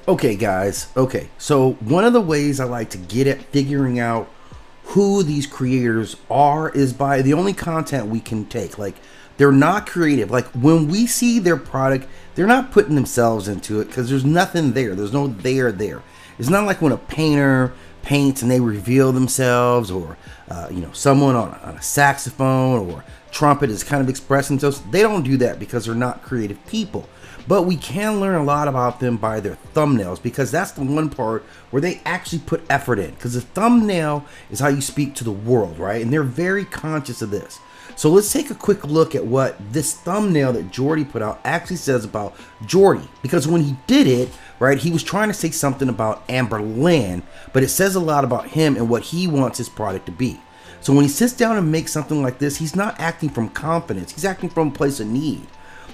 Okay, guys. Okay, so one of the ways I like to get at figuring out who these creators are is by the only content we can take. Like, they're not creative. Like, when we see their product, they're not putting themselves into it because there's nothing there. There's no there. It's not like when a painter paints and they reveal themselves, or someone on a saxophone or trumpet is kind of expressing themselves. They don't do that because they're not creative people. But we can learn a lot about them by their thumbnails, because that's the one part where they actually put effort in, because the thumbnail is how you speak to the world, right? And they're very conscious of this. So let's take a quick look at what this thumbnail that Jordy put out actually says about Jordy, because when he did it, right, he was trying to say something about amberlynn, but it says a lot about him and what he wants his product to be. So when he sits down and makes something like this, he's not acting from confidence, he's acting from a place of need.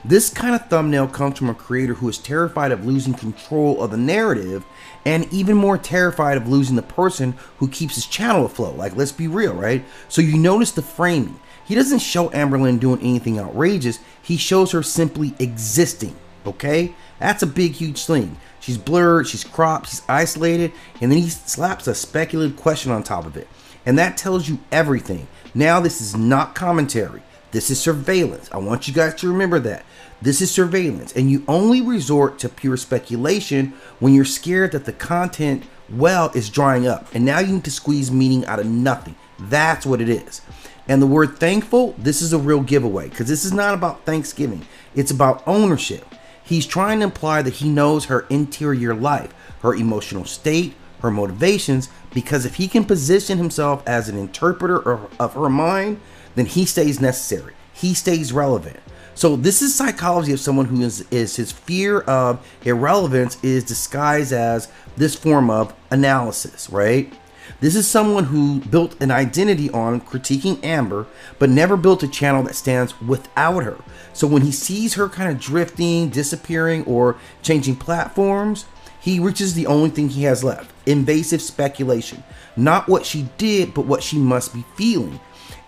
This kind of thumbnail comes from a creator who is terrified of losing control of the narrative, and even more terrified of losing the person who keeps his channel afloat. Like, let's be real, right? So you notice the framing. He doesn't show amberlynn doing anything outrageous. He shows her simply existing, okay? That's a big, huge thing. She's blurred, she's cropped, she's isolated, and then he slaps a speculative question on top of it. And that tells you everything. Now, this is not commentary. This is surveillance. I want you guys to remember that. This is surveillance, and you only resort to pure speculation when you're scared that the content well is drying up, and now you need to squeeze meaning out of nothing. That's what it is. And the word thankful, this is a real giveaway, because this is not about Thanksgiving. It's about ownership. He's trying to imply that he knows her interior life, her emotional state, her motivations, because if he can position himself as an interpreter of her mind, then he stays necessary. He stays relevant. So this is psychology of someone who is his fear of irrelevance is disguised as this form of analysis, right? This is someone who built an identity on critiquing Amber, but never built a channel that stands without her. So when he sees her kind of drifting, disappearing, or changing platforms, he reaches the only thing he has left: invasive speculation. Not what she did, but what she must be feeling.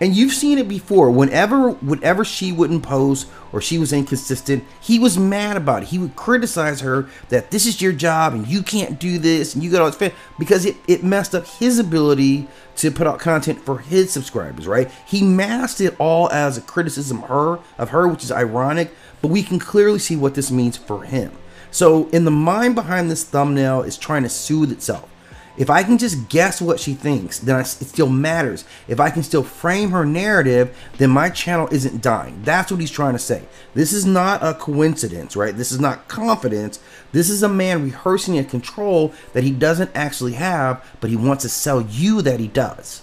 And you've seen it before. Whenever she wouldn't post or she was inconsistent, he was mad about it. He would criticize her that this is your job and you can't do this and you got all this fan, because it messed up his ability to put out content for his subscribers, right? He masked it all as a criticism of her, which is ironic, but we can clearly see what this means for him. So in the mind behind this thumbnail is trying to soothe itself. If I can just guess what she thinks, then it still matters. If I can still frame her narrative, then my channel isn't dying. That's what he's trying to say. This is not a coincidence, right? This is not confidence. This is a man rehearsing a control that he doesn't actually have, but he wants to sell you that he does.